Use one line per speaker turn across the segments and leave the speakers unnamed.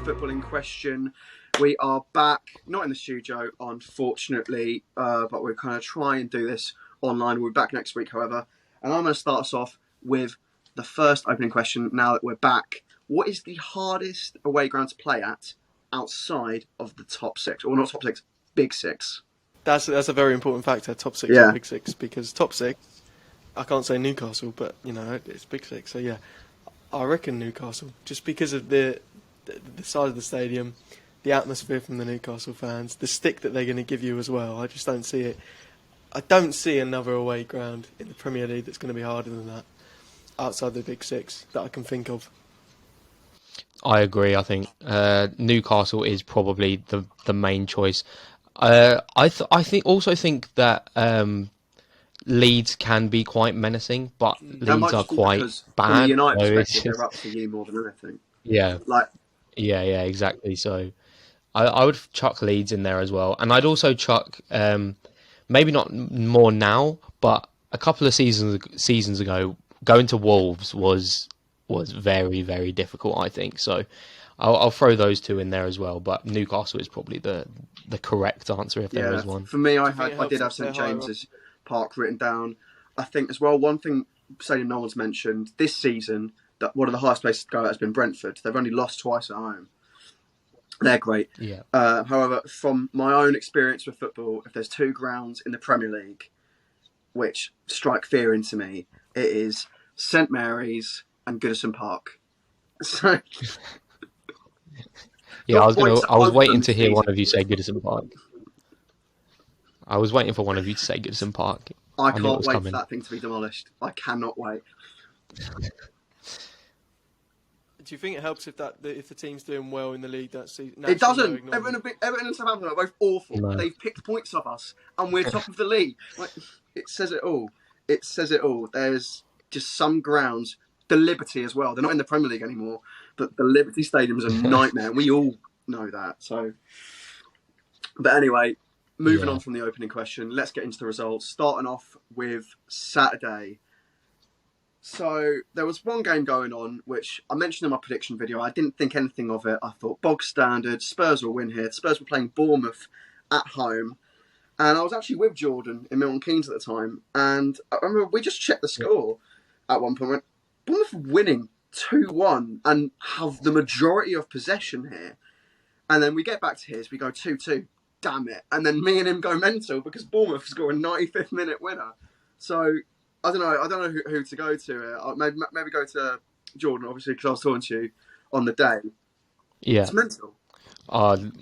Footballing Question. We are back, not in the studio, unfortunately, but we're kind of trying to do this online. We'll be back next week, however. And I'm going to start us off with the first opening question now that we're back. What is the hardest away ground to play at outside of the top six? Or not top six, big six?
That's a very important factor, top six or big six, because top six, I can't say Newcastle, but, you know, it's big six. So, yeah, I reckon Newcastle, just because of the size of the stadium, the atmosphere from the Newcastle fans, the stick that they're going to give you as well. I just don't see it. I don't see another away ground in the Premier League that's going to be harder than that, outside the big six, that I can think of.
I agree. I think Newcastle is probably the main choice. I think that Leeds can be quite menacing, but Leeds are quite bad.
From the United perspective, they're up for you more than anything.
Yeah, yeah, exactly. So I would chuck Leeds in there as well, and I'd also chuck maybe not more now, but a couple of seasons ago, going to Wolves was very, very difficult, I think. So I'll throw those two in there as well. But Newcastle is probably the correct answer if there is one.
For me, I did have St James's Park written down. I think as well, one thing stadium no one's mentioned this season, that one of the highest places to go at has been Brentford. They've only lost twice at home. They're great.
Yeah.
However, from my own experience with football, if there's two grounds in the Premier League which strike fear into me, it is St Mary's and Goodison Park. So,
yeah, I was waiting to hear one of you say Goodison Park. I was waiting for one of you to say Goodison Park.
I can't wait for that thing to be demolished. I cannot wait.
Do you think it helps if the team's doing well in the league that season?
It doesn't. Everton and Southampton are both awful. No. They've picked points off us, and we're top of the league. It says it all. It says it all. There's just some grounds. The Liberty as well. They're not in the Premier League anymore, but the Liberty Stadium is a nightmare, and we all know that. So, but anyway, moving on from the opening question, let's get into the results. Starting off with Saturday. So there was one game going on, which I mentioned in my prediction video. I didn't think anything of it. I thought, bog standard, Spurs will win here. Spurs were playing Bournemouth at home. And I was actually with Jordan in Milton Keynes at the time. And I remember we just checked the score at one point. Bournemouth winning 2-1 and have the majority of possession here. And then we get back to his, we go 2-2. Damn it. And then me and him go mental because Bournemouth score a 95th minute winner. So I don't know who to go to. Maybe go to Jordan, obviously, because I was talking to you on the day.
Yeah.
It's mental.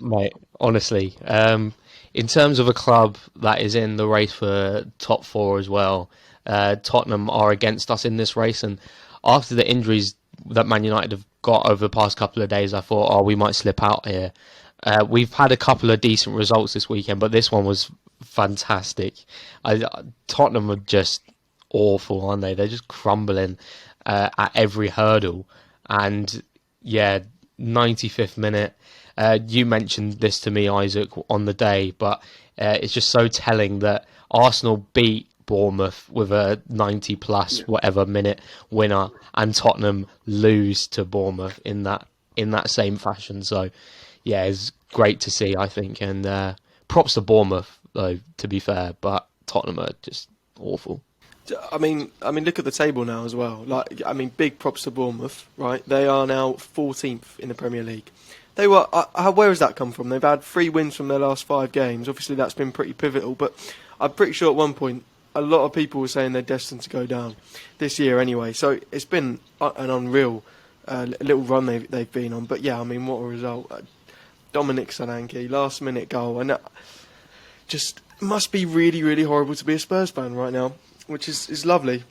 Mate, honestly, in terms of a club that is in the race for top four as well, Tottenham are against us in this race. And after the injuries that Man United have got over the past couple of days, I thought, we might slip out here. We've had a couple of decent results this weekend, but this one was fantastic. Tottenham are just awful, aren't they? They're just crumbling at every hurdle. And yeah, 95th minute. You mentioned this to me, Isaac, on the day, but it's just so telling that Arsenal beat Bournemouth with a 90 plus whatever minute winner, and Tottenham lose to Bournemouth in that same fashion. So yeah, it's great to see, I think, and props to Bournemouth though, to be fair, but Tottenham are just awful.
I mean, look at the table now as well. Big props to Bournemouth, right? They are now 14th in the Premier League. They were. Where has that come from? They've had 3 wins from their last 5 games. Obviously, that's been pretty pivotal. But I'm pretty sure at one point, a lot of people were saying they're destined to go down this year anyway. So it's been an unreal little run they've been on. But yeah, what a result! Dominic Solanke, last minute goal, and just must be really, really horrible to be a Spurs fan right now, which is lovely.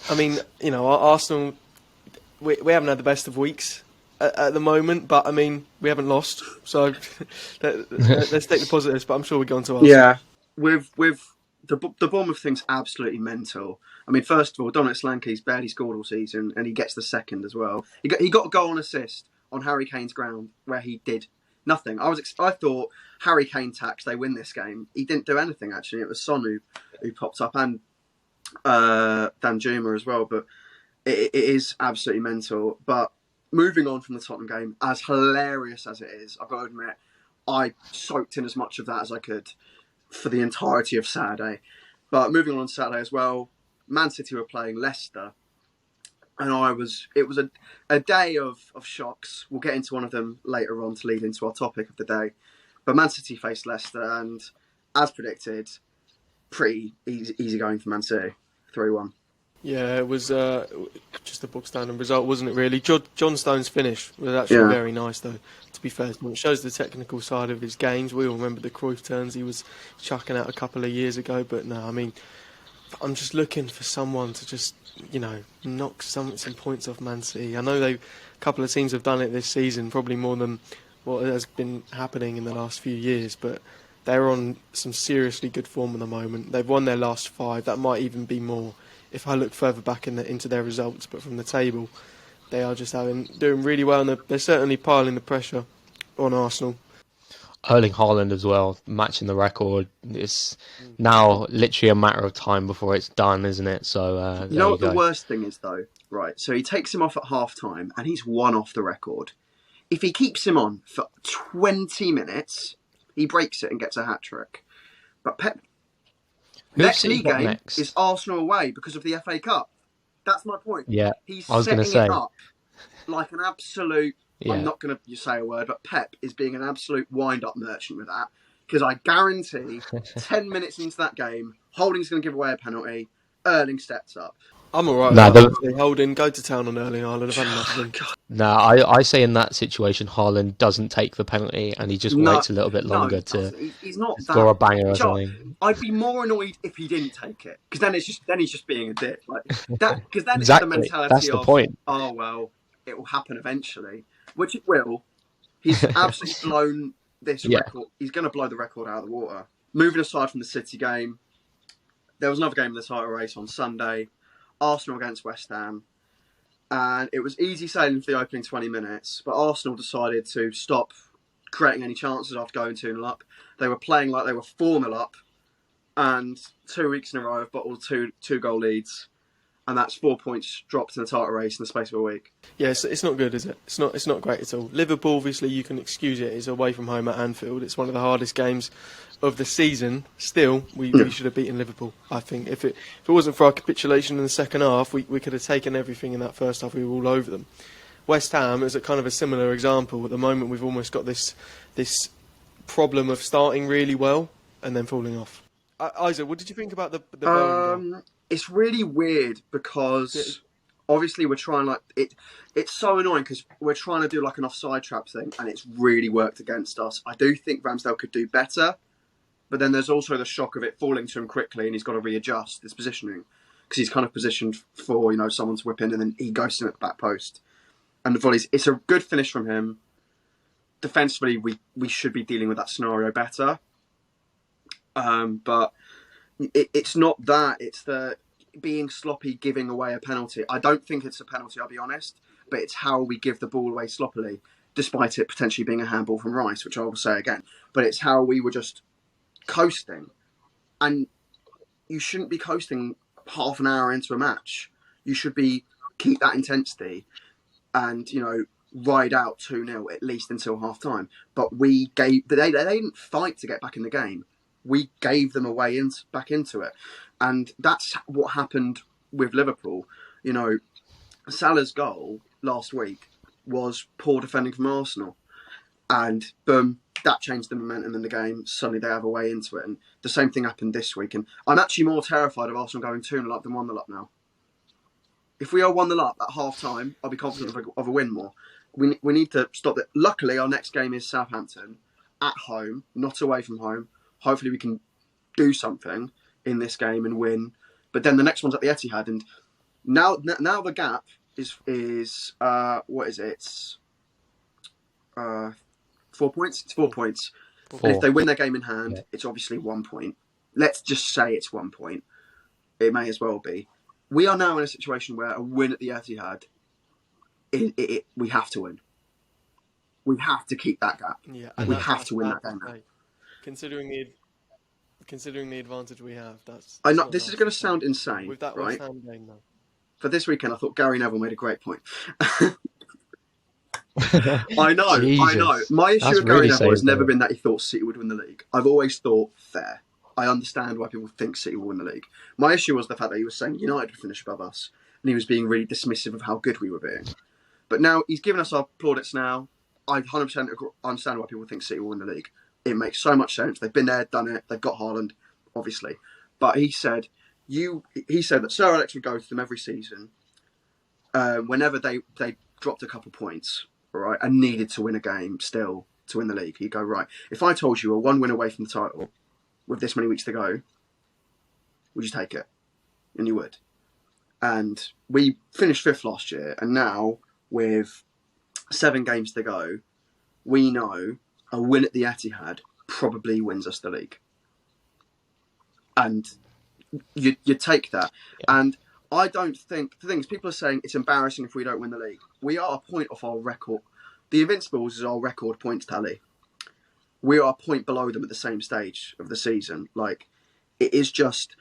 Arsenal, we haven't had the best of weeks at the moment, but we haven't lost, so let's take the positives. But I'm sure we go on to Arsenal.
Yeah, with the Bournemouth thing's absolutely mental. First of all, Dominic Solanke's barely scored all season, and he gets the second as well. He got a goal and assist on Harry Kane's ground where he did nothing. I thought Harry Kane tax, they win this game. He didn't do anything actually. It was Son who popped up, and Danjuma as well. But it is absolutely mental. But moving on from the Tottenham game, as hilarious as it is, I've got to admit, I soaked in as much of that as I could for the entirety of Saturday. But moving on Saturday as well, Man City were playing Leicester. And it was a day of shocks. We'll get into one of them later on to lead into our topic of the day. But Man City faced Leicester, and as predicted, pretty easy going for Man City, 3-1.
Yeah, it was just a book standard result, wasn't it, really? John Stone's finish was actually very nice, though, to be fair. It shows the technical side of his games. We all remember the Cruyff turns he was chucking out a couple of years ago. But no, I mean, I'm just looking for someone to just, knock some points off Man City. I know a couple of teams have done it this season, probably more than what has been happening in the last few years, but they're on some seriously good form at the moment. They've won their last 5. That might even be more if I look further back into their results, but from the table, they are just doing really well, and they're certainly piling the pressure on Arsenal.
Erling Haaland as well, matching the record. It's now literally a matter of time before it's done, isn't it? So
you know what the worst thing is, though? Right, so he takes him off at half-time, and he's 1 off the record. If he keeps him on for 20 minutes, he breaks it and gets a hat-trick. But Pep... Next league game is Arsenal away because of the FA Cup. That's my point.
Yeah,
he's
I was going to say
it up like an absolute. Yeah. I'm not going to say a word, but Pep is being an absolute wind-up merchant with that, because I guarantee 10 minutes into that game, Holding's going to give away a penalty. Erling steps up.
I'm all right with that. Holding, go to town on Erling Haaland. I've had enough of him.
No, I say in that situation, Haaland doesn't take the penalty and he just waits a little bit longer to
he's not
score a banger or something.
I'd be more annoyed if he didn't take it, because then he's just being a dick. Like that, because then
exactly.
It's the mentality
That's the point.
Oh well, it will happen eventually, which it will. He's absolutely blown this record. He's going to blow the record out of the water. Moving aside from the City game, there was another game in the title race on Sunday. Arsenal against West Ham, and it was easy sailing for the opening 20 minutes, but Arsenal decided to stop creating any chances after going 2-0 up. They were playing like they were 4-0 up, and 2 weeks in a row have bottled two goal leads, and that's 4 points dropped in the title race in the space of a week.
Yeah, it's not good, is it? It's not great at all. Liverpool, obviously, you can excuse it. It's away from home at Anfield. It's one of the hardest games of the season. Still, we should have beaten Liverpool, I think. If it wasn't for our capitulation in the second half, we could have taken everything in that first half. We were all over them. West Ham is a kind of a similar example. At the moment, we've almost got this problem of starting really well and then falling off. Isaac, what did you think about the Bowen goal?
It's really weird because obviously we're trying it's so annoying because we're trying to do like an offside trap thing, and it's really worked against us. I do think Ramsdale could do better, but then there's also the shock of it falling to him quickly, and he's got to readjust his positioning because he's kind of positioned for someone to whip in, and then he goes to him at the back post. And the volleys, it's a good finish from him. Defensively, we should be dealing with that scenario better, but it's not that. It's the being sloppy, giving away a penalty. I don't think it's a penalty, I'll be honest, but it's how we give the ball away sloppily, despite it potentially being a handball from Rice, which I will say again. But it's how we were just coasting. And you shouldn't be coasting half an hour into a match. You should keep that intensity and, ride out 2-0 at least until half time. But they didn't fight to get back in the game. We gave them a way back into it. And that's what happened with Liverpool. Salah's goal last week was poor defending from Arsenal. And boom, that changed the momentum in the game. Suddenly they have a way into it. And the same thing happened this week. And I'm actually more terrified of Arsenal going 2-0 up than 1-0 up now. If we are 1-0 up at half time, I'll be confident of a win more. We need to stop that. Luckily, our next game is Southampton at home, not away from home. Hopefully we can do something in this game and win. But then the next one's at the Etihad, and now the gap is what is it? It's 4 points. It's 4 points. 4. And if they win their game in hand, it's obviously 1 point. Let's just say it's 1 point. It may as well be. We are now in a situation where a win at the Etihad, we have to win. We have to keep that gap.
Yeah,
we have to win that game.
Considering the advantage we have, that's.
I know this is going to sound insane,
with that
right?
West Ham game, though.
For this weekend, I thought Gary Neville made a great point. I know.
Jesus.
My issue
That's
with Gary
really
Neville has
saying
never
something.
been that he thought City would win the league. I've always thought fair. I understand why people think City will win the league. My issue was the fact that he was saying United would finish above us, and he was being really dismissive of how good we were being. But now he's given us our plaudits now. I 100% understand why people think City will win the league. It makes so much sense. They've been there, done it. They've got Haaland, obviously. But he said that Sir Alex would go to them every season whenever they dropped a couple points, right, and needed to win a game still to win the league. He'd go, right, if I told you we're one win away from the title with this many weeks to go, would you take it? And you would. And we finished 5th last year, and now with 7 games to go, we know a win at the Etihad probably wins us the league. And you take that. Yeah. And I don't think... The thing is, people are saying it's embarrassing if we don't win the league. We are a point off our record. The Invincibles is our record points tally. We are a point below them at the same stage of the season. Like, it is just...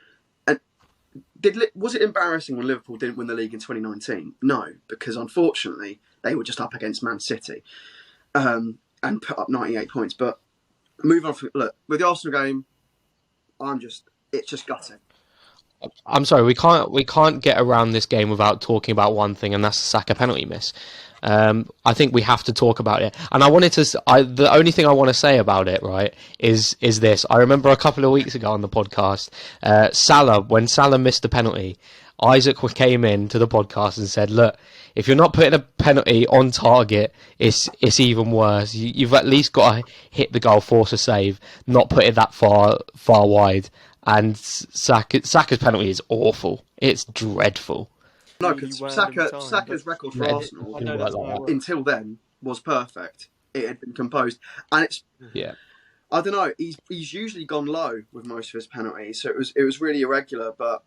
Was it embarrassing when Liverpool didn't win the league in 2019? No, because unfortunately they were just up against Man City and put up 98 points. But moving on, look, with the Arsenal game, it's just gutting.
I'm sorry, we can't get around this game without talking about one thing, and that's the Saka penalty miss. I think we have to talk about it, and the only thing I want to say about it, right, is this. I remember a couple of weeks ago on the podcast, when Salah missed the penalty, Isaac came in to the podcast and said, "Look, if you're not putting a penalty on target, it's even worse. You've at least got to hit the goal, force a save, not put it that far wide." And Saka's penalty is awful. It's dreadful.
No, because Saka's record for Arsenal until then was perfect. It had been composed, and it's I don't know. He's usually gone low with most of his penalties, so it was really irregular. But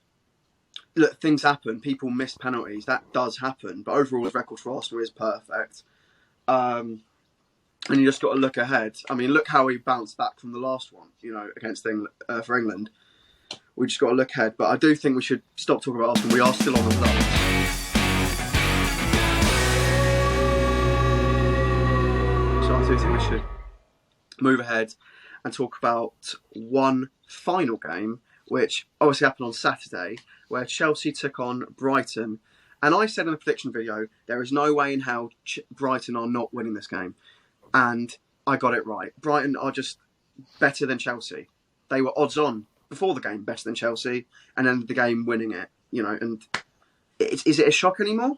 look, things happen. People miss penalties. That does happen. But overall, his record for Arsenal is perfect. And you just got to look ahead. I mean, look how he bounced back from the last one. Against England for England. We just got to look ahead. But I do think we should stop talking about Arsenal. We are still on the results. So I do think we should move ahead and talk about one final game, which obviously happened on Saturday, where Chelsea took on Brighton. And I said in the prediction video, there is no way in hell Brighton are not winning this game. And I got it right. Brighton are just better than Chelsea. They were odds on before the game, better than Chelsea, and then the game winning it. And is it a shock anymore?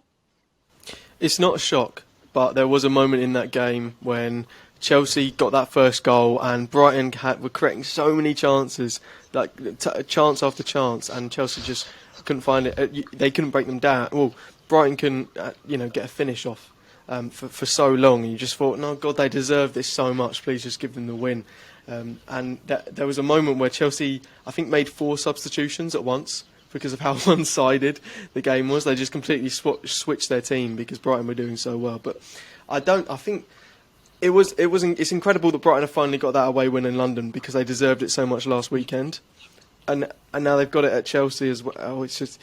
It's not a shock, but there was a moment in that game when Chelsea got that first goal and Brighton were creating so many chances, like chance after chance, and Chelsea just couldn't find it. They couldn't break them down. Well, Brighton couldn't, get a finish off for so long. And you just thought, no, God, they deserve this so much. Please just give them the win. And there was a moment where Chelsea, I think, made 4 substitutions at once because of how one-sided the game was. They just completely switched their team because Brighton were doing so well. But I think it's incredible that Brighton have finally got that away win in London because they deserved it so much last weekend. And now they've got it at Chelsea as well. Oh, it's just,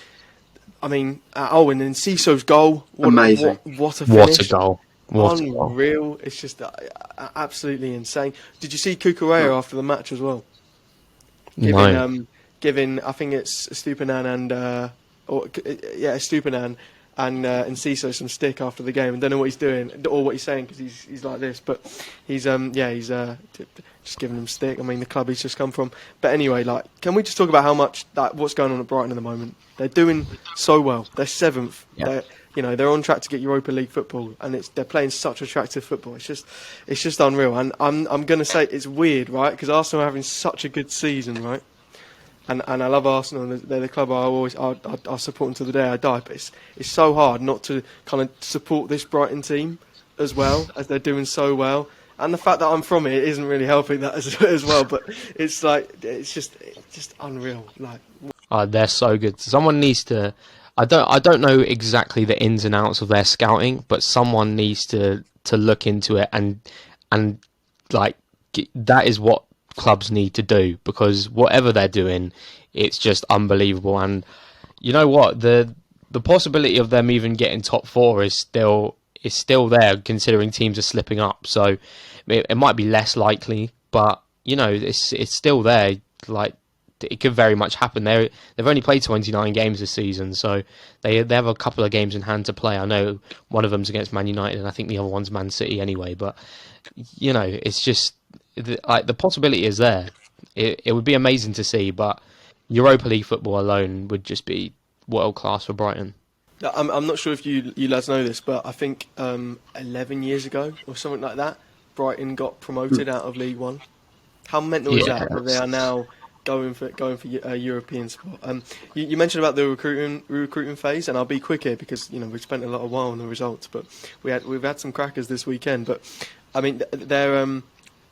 and then Cisso's goal.
Amazing.
What a finish.
What a goal.
Unreal. It's just absolutely insane. Did you see Cucurella after the match as well? Giving I think it's Stupinan and Ciso some stick after the game. I don't know what he's doing or what he's saying because he's like this, but he's just giving them stick. I mean, the club he's just come from. But anyway, can we just talk about how much what's going on at Brighton at the moment? They're doing so well. They're 7th. Yeah. They're on track to get Europa League football, and they're playing such attractive football. It's just unreal. And I'm going to say it's weird, right? Because Arsenal are having such a good season, right? And I love Arsenal. They're the club I support until the day I die. But it's so hard not to kind of support this Brighton team as well, as they're doing so well. And the fact that I'm from it isn't really helping that as well. But it's just unreal.
They're so good. Someone needs to. I don't know exactly the ins and outs of their scouting, but someone needs to look into it and that is what clubs need to do, because whatever they're doing, it's just unbelievable. And you know what, the possibility of them even getting top 4 is still it's still there considering teams are slipping up. So it might be less likely, but it's still there. Like, it could very much happen. They've only played 29 games this season, so they have a couple of games in hand to play. I know one of them's against Man United, and I think the other one's Man City anyway. But it's just the possibility is there. It would be amazing to see, but Europa League football alone would just be world class for Brighton.
I'm not sure if you lads know this, but I think 11 years ago or something like that, Brighton got promoted out of League One. How mental is that they are now going for a European spot? You mentioned about the recruiting phase, and I'll be quick here because we've spent a lot of while on the results, but we've had some crackers this weekend. But I mean, they're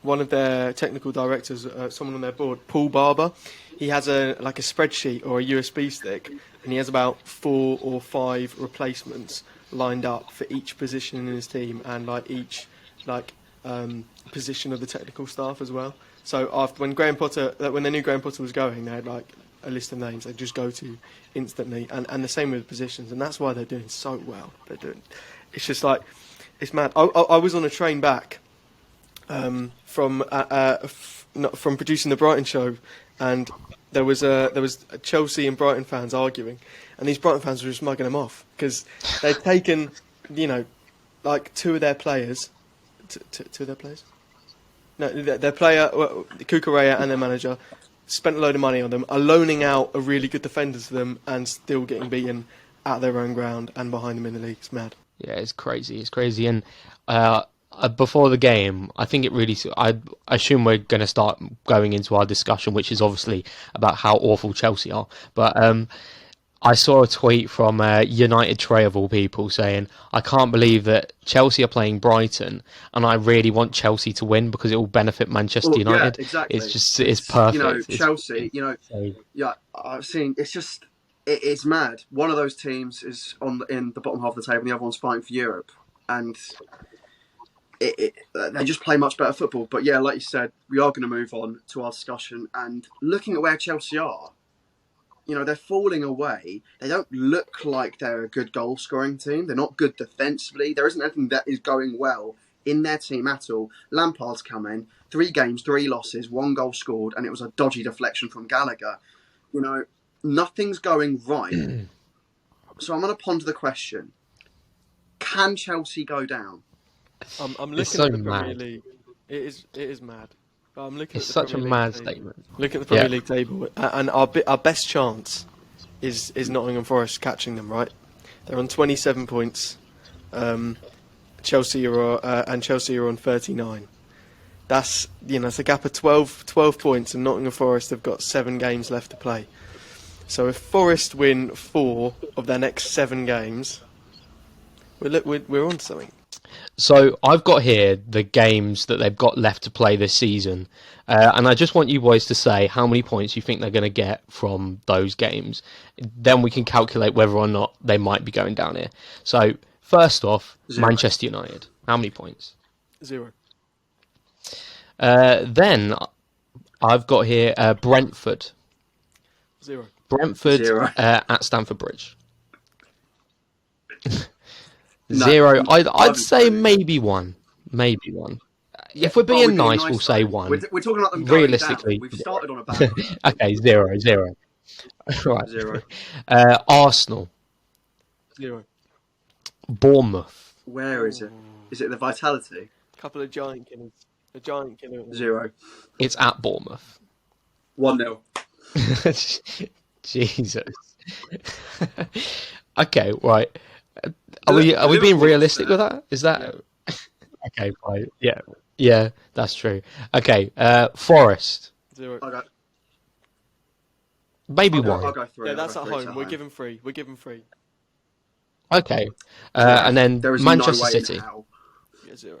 one of their technical directors, someone on their board, Paul Barber. He has a spreadsheet or a USB stick, and he has about 4 or 5 replacements lined up for each position in his team and each position of the technical staff as well. So when they knew Graham Potter was going, they had a list of names they'd just go to instantly, and the same with the positions, and that's why they're doing so well. It's just it's mad. I was on a train back from producing the Brighton show, and there was Chelsea and Brighton fans arguing, and these Brighton fans were just mugging them off because they'd taken 2 of their players, two of their players. No, their player, Kukureya, and their manager spent a load of money on them, are loaning out a really good defender to them, and still getting beaten at their own ground and behind them in the league. It's mad. Yeah,
it's crazy. It's crazy. And before the game, I think it really... I assume we're going to start going into our discussion, which is obviously about how awful Chelsea are. But I saw a tweet from United Trey of all people saying, I can't believe that Chelsea are playing Brighton and I really want Chelsea to win because it will benefit Manchester United.
Yeah, exactly.
It's perfect.
Chelsea, I've seen, it's mad. One of those teams is in the bottom half of the table and the other one's fighting for Europe. And they just play much better football. But yeah, like you said, we are going to move on to our discussion. And looking at where Chelsea are, they're falling away. They don't look like they're a good goal-scoring team. They're not good defensively. There isn't anything that is going well in their team at all. Lampard's come in, 3 games, 3 losses, 1 goal scored, and it was a dodgy deflection from Gallagher. Nothing's going right. So I'm going to ponder the question. Can Chelsea go down?
I'm looking at the Premier League. It is mad. I'm looking
it's
at
such a mad statement.
Look at the Premier League table, and our best chance is Nottingham Forest catching them. Right, they're on 27 points. Chelsea are on 39. That's it's a gap of 12 points, and Nottingham Forest have got 7 games left to play. So if Forest win 4 of their next 7 games, we're on something.
So I've got here the games that they've got left to play this season, and I just want you boys to say how many points you think they're going to get from those games. Then we can calculate whether or not they might be going down here. So first off, 0. Manchester United. How many points?
0.
Then I've got here Brentford.
0.
Brentford
0.
At Stamford Bridge.
No,
0. I'd say maybe 1. Maybe 1. If we're being nice, we'll say 1.
We're talking about them going
realistically.
Down. We've started on a bad foot.
Okay, 0. Right.
0.
Arsenal.
0.
Bournemouth.
Where is it? Is it the Vitality?
Couple of giant killers. A giant killer.
0.
It's at Bournemouth.
1-0.
Jesus. Okay, right. Are we being realistic with that? Is that okay? Right. Yeah, that's true. Okay, Forest.
0.
Maybe 1.
I'll go 3.
Yeah, that's at home. We're giving 3.
Okay, and then Manchester City.
Yeah, 0.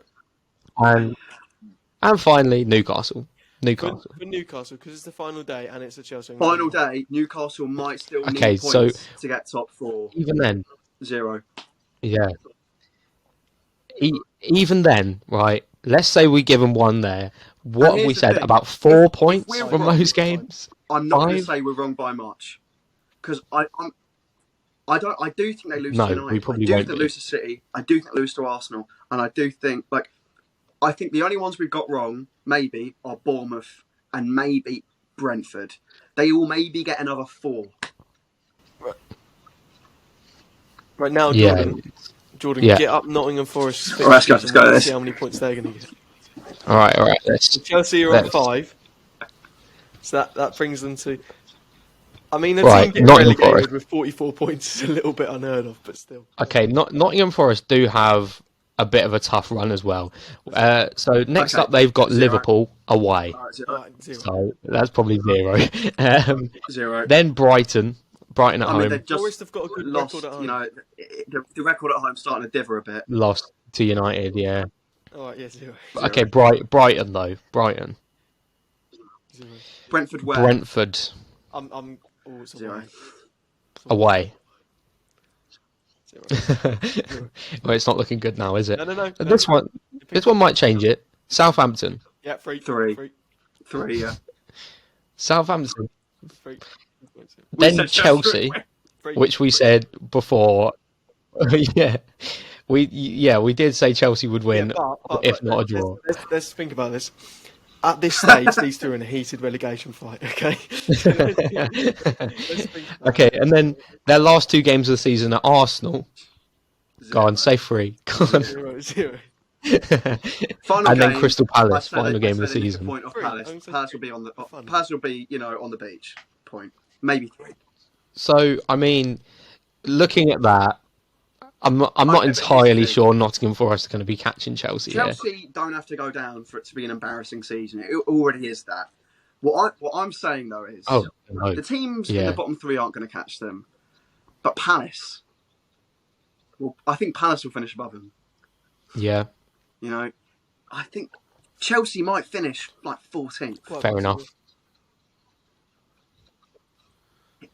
And finally Newcastle.
For Newcastle, because it's the final day and it's a Chelsea.
Final day, Newcastle might still need points to get top 4.
Even then,
0.
Yeah. Even then, right? Let's say we give them 1 there. What have we said? About 4 points from those games?
I'm not going to say we're wrong by much, because I do think they lose to
No,
United.
we probably
I do
won't
think
be.
they lose to City. I do think they lose to Arsenal, and I do think I think the only ones we've got wrong maybe are Bournemouth and maybe Brentford. They will maybe get another 4.
Right now,
Yeah.
Jordan,
Yeah.
get up Nottingham Forest's
All right, let's go.
fixtures
Let's go.
and
This.
see how many points they're going to get.
All right.
So Chelsea are on
let's-
5, so that brings them to. I mean, a
Right,
team getting
Nottingham
relegated
Forest.
with 44 points is a little bit unheard of, but still.
Okay, Nottingham Forest do have a bit of a tough run as well. So next
Okay.
up, they've got
0.
Liverpool away.
All right, 0.
All right, 0.
So that's probably 0.
0.
Then Brighton at
I mean,
home,
they've just
Forest have got a good
lost.
record at home.
You know, the record at home starting to dither a bit.
lost to United. Yeah.
All right, yeah, 0.
Okay, Brighton though. Brighton.
0.
Brentford where?
Brentford
I'm always
0.
away.
0.
Well, it's not looking good now, is it?
No.
This one might change it. Southampton.
Yeah, 3.
3. 3. Yeah.
Southampton.
3.
Then
said
Chelsea,
3.
which we said before. yeah. We did say Chelsea would win, if not a draw.
Let's think about this. At this stage, these two are in a heated relegation fight. Okay.
Okay, and then their last 2 games of the season are Arsenal. Go on, say 3. Go on.
0.
Final
And then
game,
Crystal Palace,
I said
final
it-
game
I
of the
said it is
season.
Point of
3.
Palace. Palace will be on the.
Fun.
Palace will be, on the beach. Point. Maybe 3.
So, I mean, looking at that, I'm not
Okay, but
entirely
here's the
sure Nottingham Forest are going to be catching Chelsea here.
Chelsea don't have to go down for it to be an embarrassing season. It already is that. What I'm saying though is,
Oh, no.
the teams in
Yeah.
the bottom 3 aren't going to catch them, but Palace. Well, I think Palace will finish above them.
Yeah,
You know, I think Chelsea might finish like 14th.
fair enough.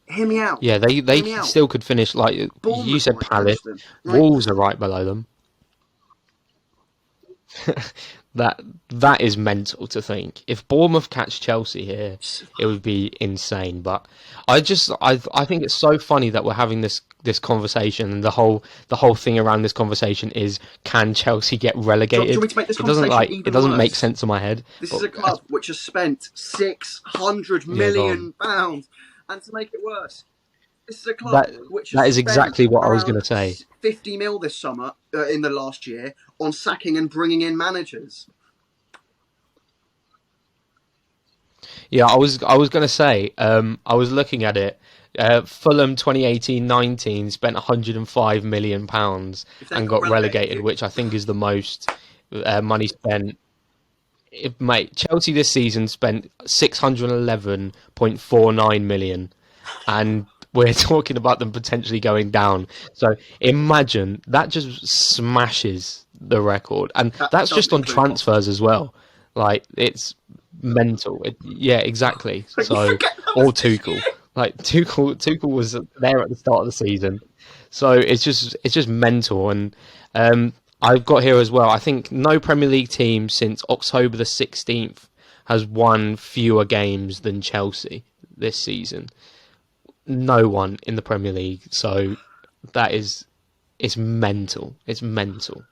Hear me out.
Yeah, they
Hear me out.
still could finish, like you
Bournemouth
said,
might
Palace.
catch them. Right?
Wolves are right below them. That is mental to think. If Bournemouth catch Chelsea here, it would be insane. But I think it's so funny that we're having this conversation, and the whole thing around this conversation is, can Chelsea get relegated?
Do you want me to make this
It doesn't
conversation even
it doesn't make
worse?
sense in my head.
This is a club which has spent £600 million, and to make it worse, this is a club which has
that is
spent
exactly what I was
around
going to say.
50 mil this summer in the last year on sacking and bringing in managers.
Yeah, I was going to say, I was looking at it. Fulham 2018-19 spent £105 million and got relegated, which I think is the most money spent. Mate, Chelsea this season spent 611.49 million, and we're talking about them potentially going down. So imagine that just smashes the record, and that's just on transfers as well. Like, it's mental. Yeah, exactly. So, or Tuchel. Like Tuchel was there at the start of the season, so it's just mental. And I've got here as well, I think no Premier League team since October the 16th has won fewer games than Chelsea this season. No one in the Premier League. So it's mental. It's mental.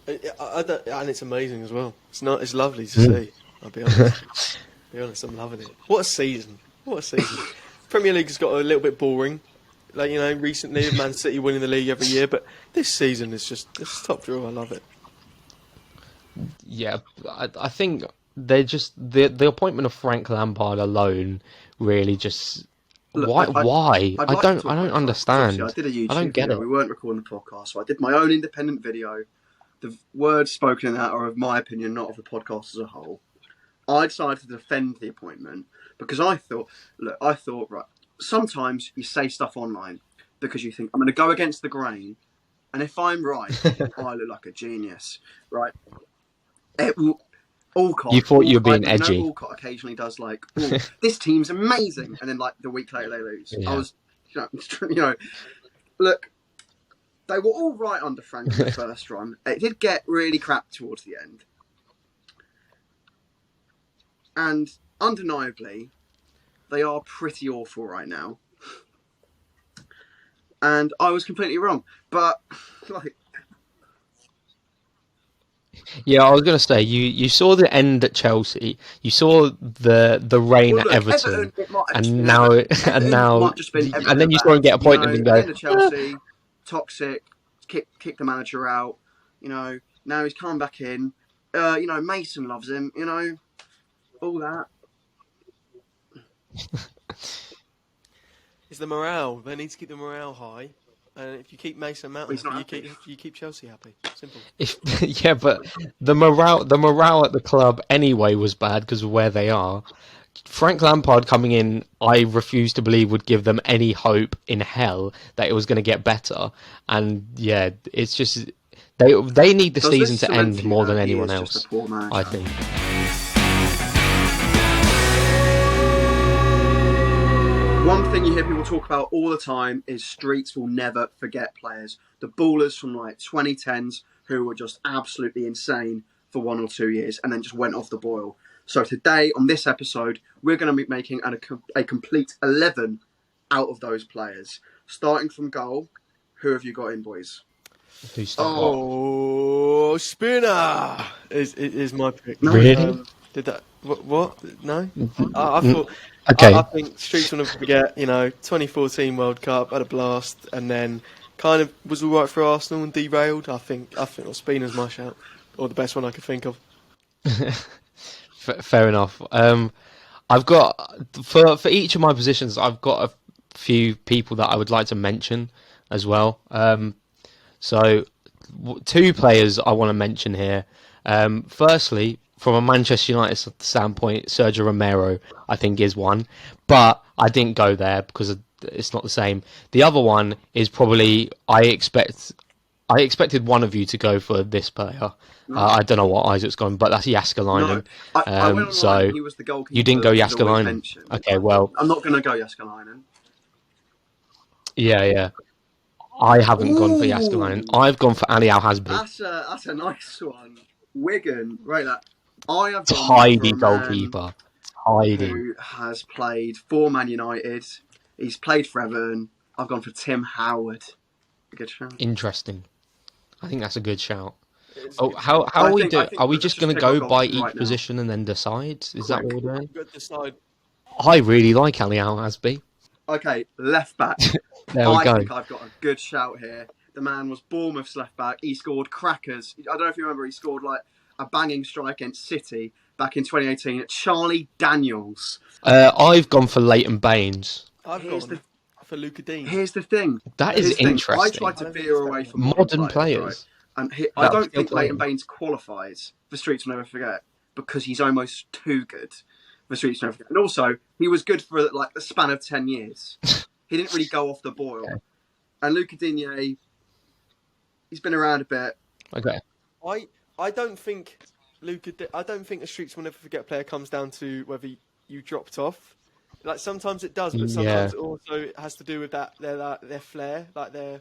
And it's amazing as well. It's lovely to see. I'll be honest. I'm loving it. What a season. Premier League has got a little bit boring. Like, recently Man City winning the league every year, but this season is just top draw. I love it.
Yeah, I think they're just the appointment of Frank Lampard alone really just.
Look,
why?
I'd
I
like
don't
to talk about
understand.
I did a YouTube
I don't get
video.
it.
We weren't recording the podcast, so I did my own independent video. The words spoken in that are of my opinion, not of the podcast as a whole. I decided to defend the appointment because I thought, right, sometimes you say stuff online because you think, I'm going to go against the grain, and if I'm right, I look like a genius, right? Alcott,
You thought you were being edgy.
Alcott occasionally does like, this team's amazing, and then like the week later they lose.
Yeah.
I was, look, they were all right under Frank in the first run. It did get really crap towards the end. And undeniably, they are pretty awful right now. and I was completely wrong. But like,
Yeah, I was going to say you saw the end at Chelsea, you saw the reign
well,
at
look,
Everton,
it might have just
and
been
now
Everton.
and
Everton
now
might just been Everton
and then you
at
saw him
best.
get appointed and
At
go,
the end of Chelsea, toxic, kick the manager out. Now he's coming back in. Mason loves him. All that.
It's the morale. They need to keep the morale high. And if you keep Mason Mount happy, you keep Chelsea happy. Simple.
yeah, but the morale at the club anyway was bad because of where they are. Frank Lampard coming in, I refuse to believe would give them any hope in hell that it was going to get better. And yeah, it's just they need the season to end more than anyone else, I think.
One thing you hear people talk about all the time is Streets will never forget players. The ballers from like 2010s who were just absolutely insane for 1 or 2 years and then just went off the boil. So today, on this episode, we're going to be making a complete 11 out of those players. Starting from goal, who have you got in, boys?
Who's starting?
Oh, Spinner is my pick.
No,
really?
Did that? What? No. I thought.
Okay.
I think Streets will never forget. 2014 World Cup had a blast, and then kind of was all right for Arsenal and derailed. I think Spinner's my shout, or the best one I could think of.
Fair enough. I've got for each of my positions, I've got a few people that I would like to mention as well. So 2 players I want to mention here. Firstly, from a Manchester United standpoint, Sergio Romero I think is one, but I didn't go there because it's not the same. The other one is probably I expected one of you to go for this player. No. I don't know what Isaac's gone, but that's Jääskeläinen.
No, I went online,
so
he was the goalkeeper.
You didn't go Jääskeläinen. Okay, well,
I'm not going to go Jääskeläinen.
Yeah. I haven't gone for Jääskeläinen. I've gone for Ali Al-Hasbi.
That's a nice one. Wigan, right? I have gone
tidy
for a
goalkeeper. Tidy.
Who has played for Man United? He's played for Everton. I've gone for Tim Howard. A good shout.
Interesting. I think that's a good shout. How are we doing? Are we just going to go by each position and then decide? Is that what we're doing?
Decide.
I really like Ali Al-Hasbi.
Okay, left back.
There we go.
I think I've got a good shout here. The man was Bournemouth's left back. He scored crackers. I don't know if you remember, he scored like a banging strike against City back in 2018. Charlie Daniels.
I've gone for Leighton Baines.
I've gone for Luca Dean.
Here's the thing.
That is interesting.
I tried to veer away from
modern players.
Right? And I don't think Leighton Baines qualifies for Streets Will Never Forget because he's almost too good for Streets Will Never Forget. And also, he was good for like the span of 10 years. He didn't really go off the boil. Okay. And Luca Digne, he's been around a bit.
Okay.
I don't think a Streets Will Never Forget player comes down to whether you dropped off. Like sometimes it does, but sometimes it also has to do with their flair, like their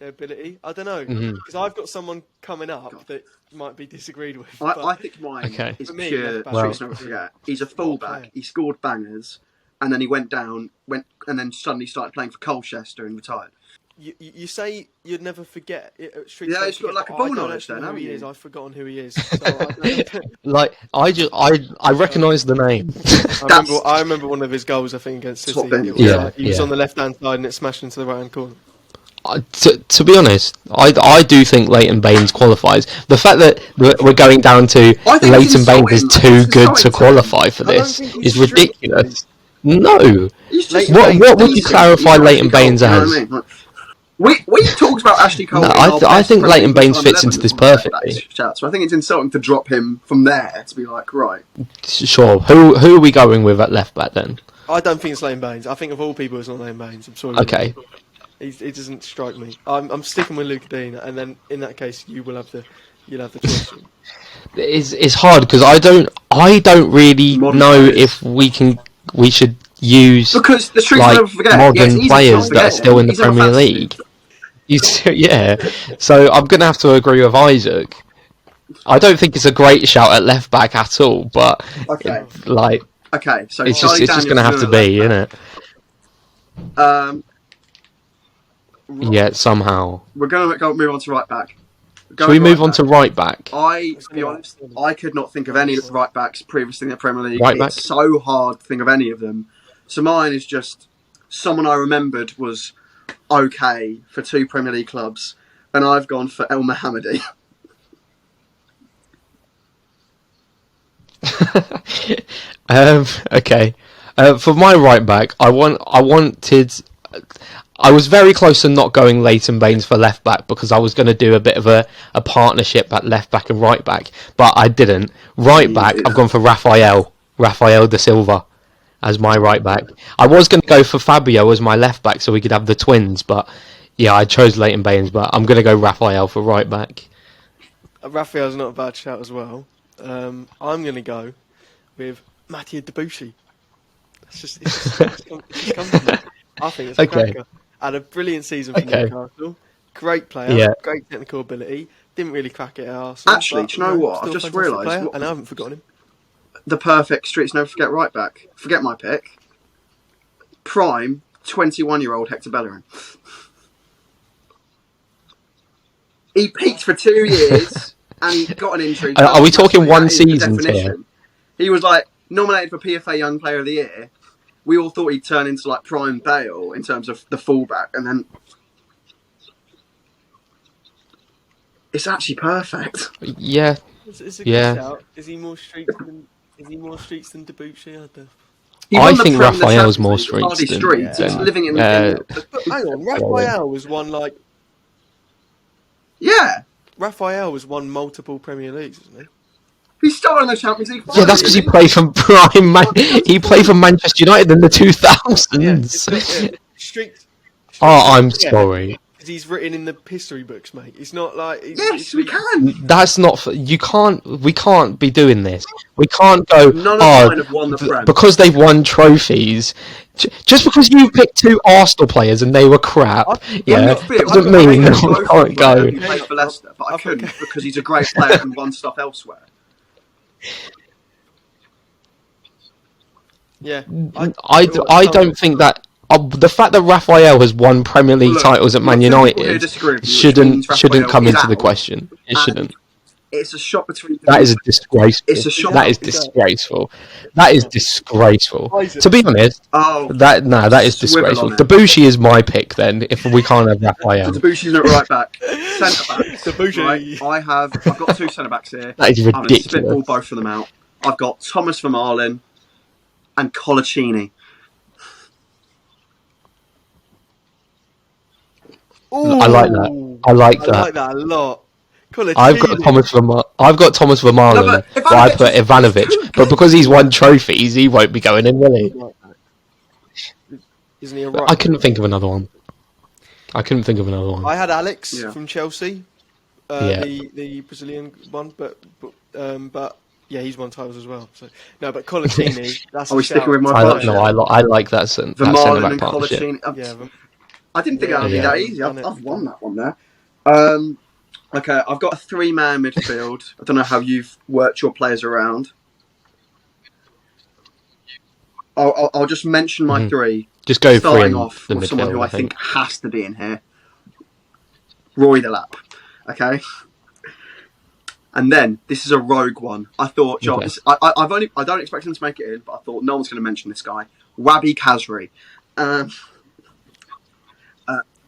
ability. I don't know, because I've got someone coming up that might be disagreed with.
I think mine is pure Streets Will Never Forget. He's a fullback. He scored bangers, and then he went down, and then suddenly started playing for Colchester and retired.
You say you'd never forget Streets.
Yeah, he's got like a ball knowledge then, haven't you?
I've forgotten who he is. So
like I recognise the name.
I remember one of his goals. I think against City. He was on the left hand side and it smashed into the right hand corner.
To be honest, I do think Leighton Baines qualifies. The fact that we're going down to Leighton Baines is too good to qualify for this is ridiculous. No. What would you clarify Leighton Baines as?
We talked about Ashley Cole.
No, I think Leighton Baines fits into this perfectly.
So I think it's insulting to drop him from there to be like, right.
Sure. Who are we going with at left back then?
I don't think it's Leighton Baines. I think of all people, it's not Leighton Baines. I'm sorry.
Okay.
It doesn't strike me. I'm sticking with Luca Dean, and then in that case, you'll have the choice.
It's hard because I don't really know if we should use
because the
modern players that are still in the Premier League. Yeah, so I'm going to have to agree with Isaac. I don't think it's a great shout at left back at all, but
so
it's just going to have to be, isn't it? Yeah, somehow.
We're going to move on to right back.
Shall we move on to right back?
To be honest, I could not think of any right backs previously in the Premier League.
Right back?
It's so hard to think of any of them. So mine is just someone I remembered was okay for 2 Premier League clubs, and I've gone for El Mohammadi.
Okay. For my right back, I was very close to not going Leighton Baines for left back because I was going to do a bit of a partnership at left back and right back, but I didn't. Right back, I've gone for Rafael da Silva as my right back. I was going to go for Fabio as my left back so we could have the twins, but yeah, I chose Leighton Baines, but I'm going to go Rafael for right back.
Rafael's not a bad shout as well. I'm going to go with Mathieu Debuchy. It's just come to me. I think it's a cracker. Had a brilliant season for Newcastle. Great player, great technical ability. Didn't really crack it at Arsenal.
Actually, do you know what? I've just realised.
And I haven't forgotten him.
The perfect Streets Never Forget right back. Forget my pick. Prime 21-year-old Hector Bellerin. He peaked for 2 years and he got an injury.
Are we talking one season here?
He was like nominated for PFA Young Player of the Year. We all thought he'd turn into like prime Bale in terms of the fullback, and then it's actually perfect.
Yeah,
it's a good shout. Is he more streets than Debuchy?
I think Raphael's more streets than
He's living in the
But hang on, Raphael was one like.
Yeah,
Raphael was won multiple Premier Leagues, isn't he?
He started in the Champions League.
Yeah, that's because he played for he played for Manchester United in the 2000s.
Streets.
I'm sorry.
Because he's written in the history books, mate. It's not like.
Yes, we can.
That's not. You can't. We can't be doing this. We can't go.
None of mine have won the Prem
because they've won trophies. Just because you picked 2 Arsenal players and they were crap, doesn't mean I can't go.
He played for Leicester, but I couldn't because he's a great player and won stuff elsewhere.
Yeah,
I don't think that the fact that Raphael has won Premier League titles at Man United shouldn't come into the question. It shouldn't.
It's a shot between.
That is disgraceful.
It's a shot.
That is disgraceful. That is disgraceful. To be honest, that is disgraceful. Debuchy is my pick then. If we can't have Raphael,
Debushy's not right back. Centre back.
Debuchy.
Right, I've got 2 centre backs here.
That is ridiculous.
I'm going to spitball both of them out. I've got Thomas Vermaelen and Colaccini.
I like that. I like that
a lot.
I've got Thomas Vermaelen, but I put Ivanovic. But because he's won trophies, he won't be going in, will he?
Isn't he a right?
I couldn't think of another one.
I had Alex from Chelsea, the Brazilian one, but yeah, he's won titles as well. So no, but Colaccini. That's
Are we sticking with my?
I like that centre back partnership.
I didn't think that would be that easy. I've won that one there. Okay, I've got a 3-man midfield. I don't know how you've worked your players around. I'll just mention my 3.
Just go
starting off with someone who I think has to be in here. Roy Delap. Okay. And then this is a rogue one. I thought, John, I don't expect him to make it in, but I thought no one's going to mention this guy. Wabi Kazri.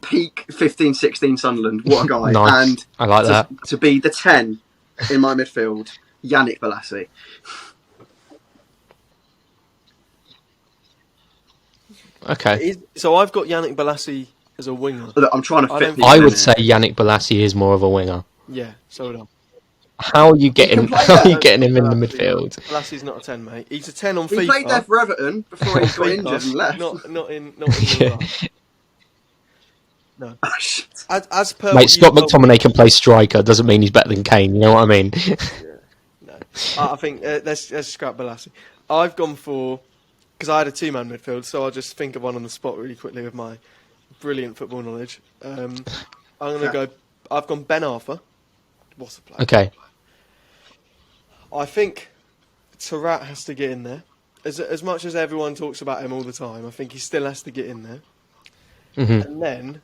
Peak 15-16 Sunderland. What a guy.
Nice.
And
I like that.
To be the 10 in my midfield, Yannick Bolasie.
Okay.
So I've got Yannick Bolasie as a winger.
Look, I'm trying to fit.
I would say Yannick Bolasie is more of a winger.
Yeah, so would I.
How are you getting him in the midfield?
Bolassie's not a 10, mate. He's a 10 on FIFA.
He played there for Everton before he got injured and left.
Not in No. As per
mate, Scott McTominay can play striker. Doesn't mean he's better than Kane. You know what I mean?
No. I think let's scrap Bolasie. I've gone for because I had a 2-man midfield, so I'll just think of one on the spot really quickly with my brilliant football knowledge. I'm going to go. I've gone Ben Arthur. What a player!
Okay.
I think Tarat has to get in there. As much as everyone talks about him all the time, I think he still has to get in there.
Mm-hmm.
And then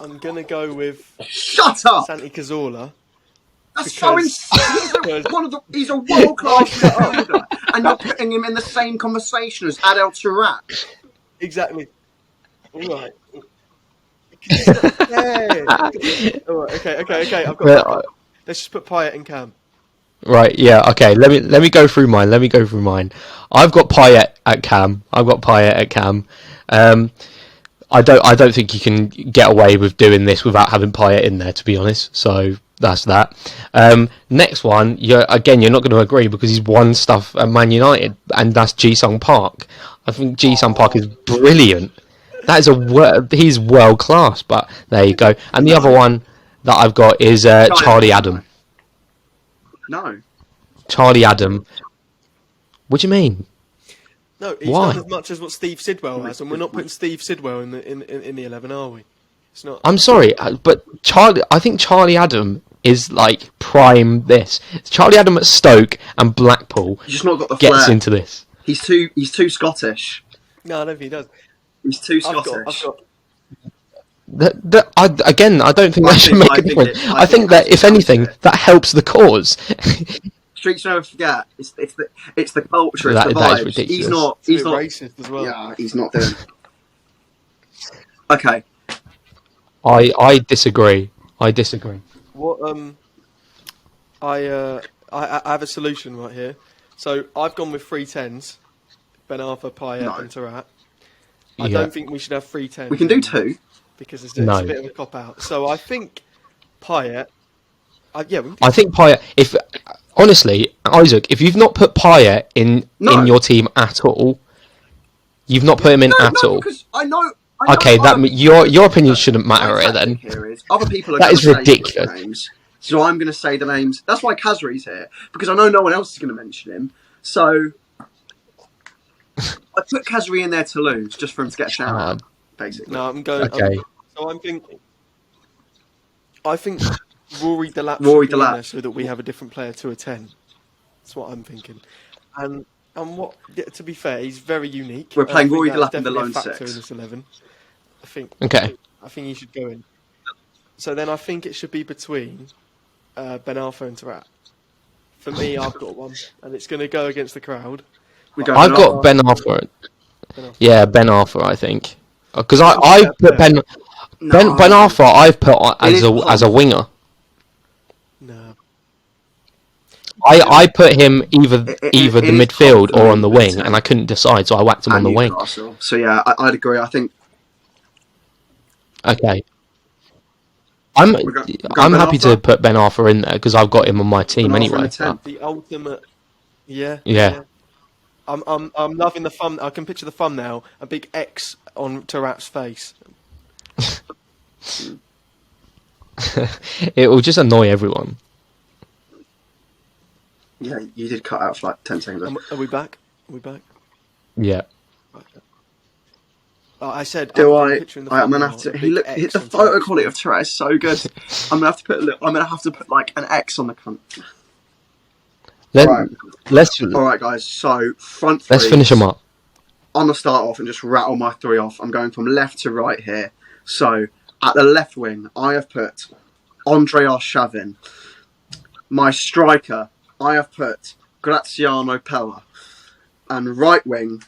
I'm gonna go with
Shut up!
Santi Cazorla.
That's so insane. He's a world-class midfielder, and you're putting him in the same conversation as Adel Taarabt.
Exactly. All right. All right. Okay. I've got. Let's just put Payet and Cam.
Right, yeah, okay. Let me go through mine. I've got Payet at Cam. I don't think you can get away with doing this without having Payet in there, to be honest. So that's that. Next one, you're not going to agree because he's won stuff at Man United, and that's Ji-sung Park. I think Ji-sung Park is brilliant. That is he's world class. But there you go. And the other one that I've got is Charlie Adam.
No.
Charlie Adam. What do you mean?
No, he's done as much as what Steve Sidwell has, and we're not putting Steve Sidwell in the 11, are we? It's not.
I'm sorry, but I think Charlie Adam is like prime this. Charlie Adam at Stoke and Blackpool
He's just not got the
gets
flair.
into this.
He's too Scottish.
No, I don't think he does.
He's too Scottish.
I don't think that should make a difference. I think that if anything, that helps the cause.
Streets never forget. It's the culture. It's
That
the vibes.
is ridiculous.
He's not
racist as well.
Yeah, he's not doing. Okay.
I disagree.
What I have a solution right here. So I've gone with 3 10s. Ben Arthur, Payet, and Taarabt. I don't think we should have 3 10s.
We can do 2
because it's a bit of a cop out. So I think Payet. I
think Payet. Honestly, Isaac, if you've not put Payet in your team at all, you've not put him in at all.
Because I know
okay, your opinion shouldn't matter here then.
Other people are
that is ridiculous.
Names, so I'm going to say the names. That's why Kazri's here, because I know no one else is going to mention him. So I put Kazri in there to lose, just for him to get a shout out, basically.
No, I'm going.
Okay.
I'm thinking. I think Rory Delap
Rory
should be in
Delap.
there so that we have a different player to a 10. That's what I'm thinking. And what? To be fair, he's very unique.
We're playing Rory
Delap
Delap in the lone 6
in this 11. I think.
Okay.
I think he should go in. So then I think it should be between Ben Arthur and Taarabt. For me, I've got one, and it's going to go against the crowd.
I've got Ben Arthur. Yeah, Ben Arthur, I think, because I put Ben Arthur. I've put as a winger.
No.
I put him either the midfield or on the wing, and I couldn't decide, so I whacked him on the wing.
So yeah, I'd agree. I think.
Okay. I'm happy to put Ben Arthur in there because I've got him on my team anyway.
The ultimate. Yeah. I'm loving the thumb. I can picture the thumbnail, a big X on Taarabt's face.
It will just annoy everyone.
Yeah, you did cut out for like 10 seconds.
Are we back?
Yeah.
Okay. I said.
I'm gonna have to. The photo quality of Taarabt is so good. I'm gonna have to put like an X on the cunt. All right, guys. So front three.
Let's finish them up.
I'm gonna start off and just rattle my 3 off. I'm going from left to right here. So at the left wing, I have put Andre Arshavin. My striker, I have put Graziano Pella. And right wing,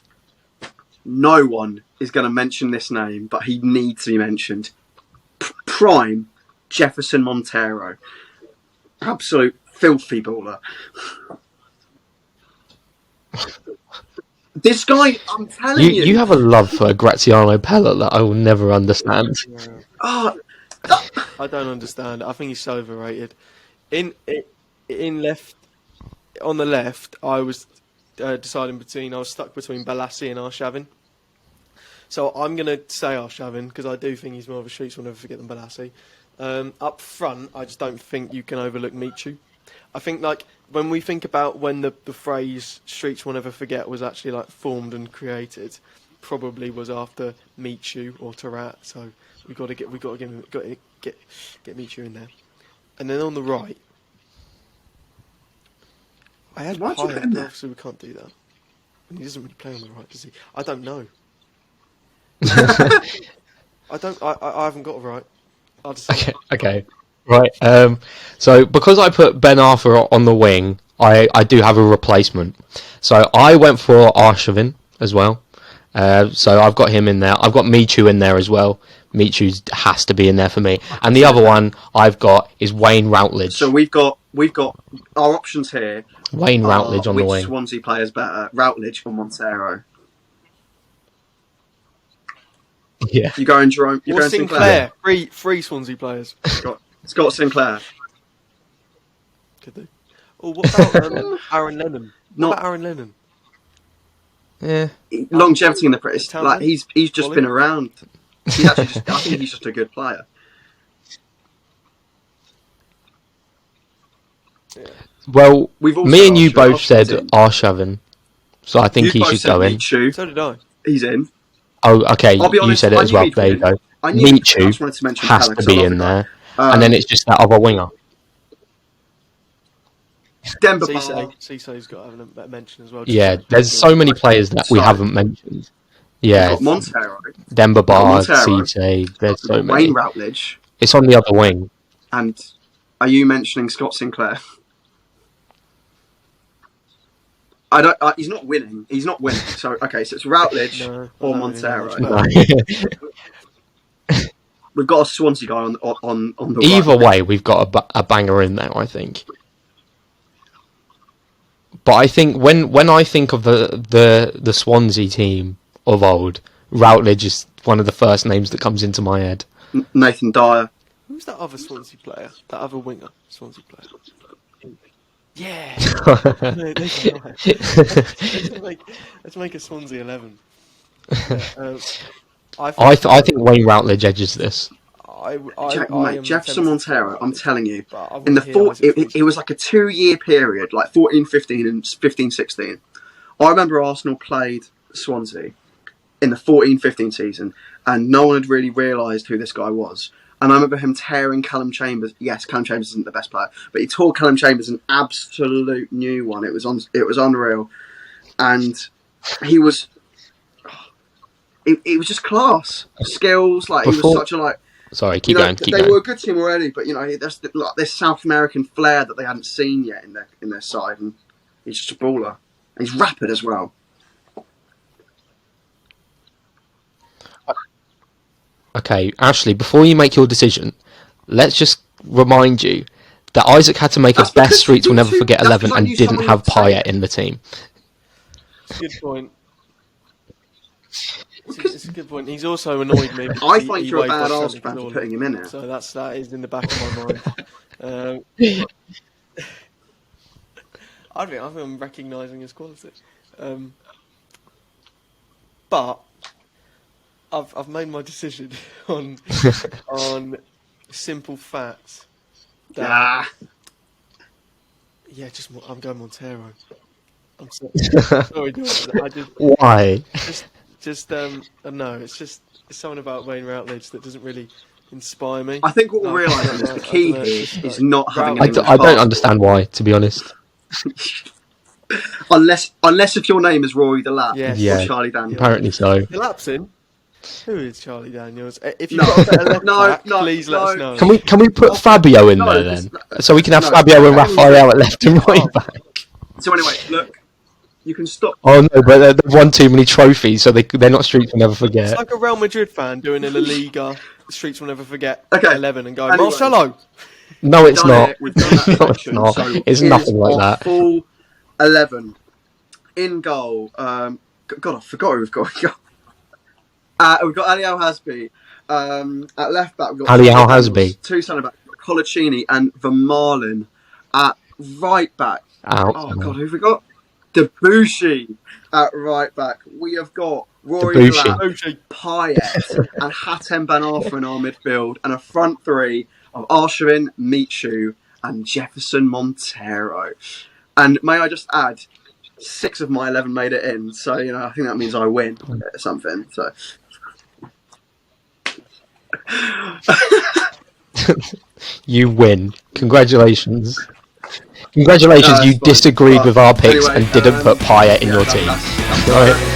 no one is going to mention this name, but he needs to be mentioned. Prime Jefferson Montero. Absolute filthy baller. This guy, I'm telling you.
You have a love for Graziano Pella that I will never understand.
I don't understand. I think he's so overrated. On the left, I was deciding I was stuck between Balassi and Arshavin. So I'm going to say Arshavin because I do think he's more of a streets will never forget than Balassi. Up front, I just don't think you can overlook Michu. I think like when we think about when the phrase "streets will never forget" was actually like formed and created, probably was after Michu or Taarabt. So we got to get Michu in there, and then on the right, I had Payet, but obviously we can't do that. And he doesn't really play on the right, does he? I don't know. I haven't got a right. I'll just
Okay. Right. So because I put Ben Arthur on the wing, I do have a replacement. So I went for Arshavin as well. So I've got him in there. I've got Michu in there as well. Michu has to be in there for me. And the other one I've got is Wayne Routledge.
So we've got our options here.
Wayne Routledge on the
which
wing.
Swansea player's better, Routledge or Montero?
Yeah.
You going Jerome? You
or
going
Sinclair. Three Swansea players.
Scott Sinclair.
Could they? Oh, what about Aaron Lennon? What about Aaron Lennon?
Yeah.
Longevity in the British. Like he's just
Ollie?
been around. He's actually just, I think he's just a good player.
Yeah.
Well,
We've also
me and you
Arshavin.
both said
Arshavin's in.
Arshavin, so I think
You
he
both
should
said
go in.
Michu.
So did I.
He's in.
Oh, okay.
I'll be honest,
you said it
I
as
knew
well.
he'd
There you
win.
go.
I knew I just
Michu
wanted to mention
has
Pella,
to
'cause I
be
love
in
the guy.
there, and then it's just that other winger.
Demba Ba.
Cissé's got to have a mention as well.
Yeah, there's so many players that we haven't mentioned.
We've
Yeah,
got Montero.
Demba Ba,
Montero.
Cisse, there's so
Wayne
many.
Routledge.
It's on the other wing.
And are you mentioning Scott Sinclair? I don't. He's not winning. He's not winning. So okay, so it's Routledge
No,
or
I don't
Montero.
really know much
We've got a Swansea guy on the
Either
right.
way, we've got a banger in there, I think. But I think when I think of the Swansea team of old, Routledge is one of the first names that comes into my head.
Nathan Dyer.
Who's that other Swansea player? That other winger Swansea player? Yeah. No, let's make a Swansea 11. Yeah,
Um,
I think Wayne Routledge edges this.
Jefferson Montero, I'm telling you,
But
in the it was like a 2-year period, like 14-15 and 15-16. I remember Arsenal played Swansea in the 14-15 season, and no one had really realised who this guy was. And I remember him tearing Callum Chambers. Yes, Callum Chambers isn't the best player, but he tore Callum Chambers an absolute new one. It was unreal, and he was. It was just class, skills. Like he was such a like.
Sorry, keep
they
going.
were a good team already, but there's like this South American flair that they hadn't seen yet in their side, and he's just a baller. And he's rapid as well.
Okay, Ashley, before you make your decision, let's just remind you that Isaac had to make a best Streets Will Never Forget 11 and didn't have Payet in the team.
Good point. It's a good point. He's also annoyed me.
I think you're a bad Arsenal fan for putting him in there.
So that is in the back of my mind. I think I'm recognising his quality. But I've made my decision on simple facts.
Yeah.
Yeah, I'm going Montero. I'm sorry. I just
Why?
no. It's something about Wayne Routledge that doesn't really inspire me.
I think what we'll realise is the key here is not having an English
I don't understand why, to be honest.
unless if your name is Rory the Lap
Yes.
or Charlie Daniels.
Apparently so.
The lap's in. Who is Charlie Daniels? If you've got a better left back, please let us know.
Can we put Fabio in there then? So we can have Fabio and Raphael at left and right back.
So anyway, look, you can stop.
Oh no, but they've won too many trophies, so they're not Streets Will Never Forget.
It's like a Real Madrid fan doing a La Liga Streets Will Never Forget 11 and going,
Anyway.
Marcelo!
No, it's not.
We've done that
No, it's
section.
not.
So
It's
here's
nothing like
our
that.
Full 11 in goal. God, I forgot who we've got. We've got Ali Al-Hasbi. At left back, we've got
Ali Al-Hasbi.
Two centre backs, Colaccini and Vermaelen. At right back, oh God, who've we got? Debussy at right back. We have got Rory Black, Payet, and Hatem Ben Arfa in our midfield, and a front three of Arshavin, Michu, and Jefferson Montero. And may I just add, 6 of my 11 made it in, so I think that means I win something. So.
You win. Congratulations. Congratulations, you disagreed with our picks and didn't put Payet in your team.
That's
right.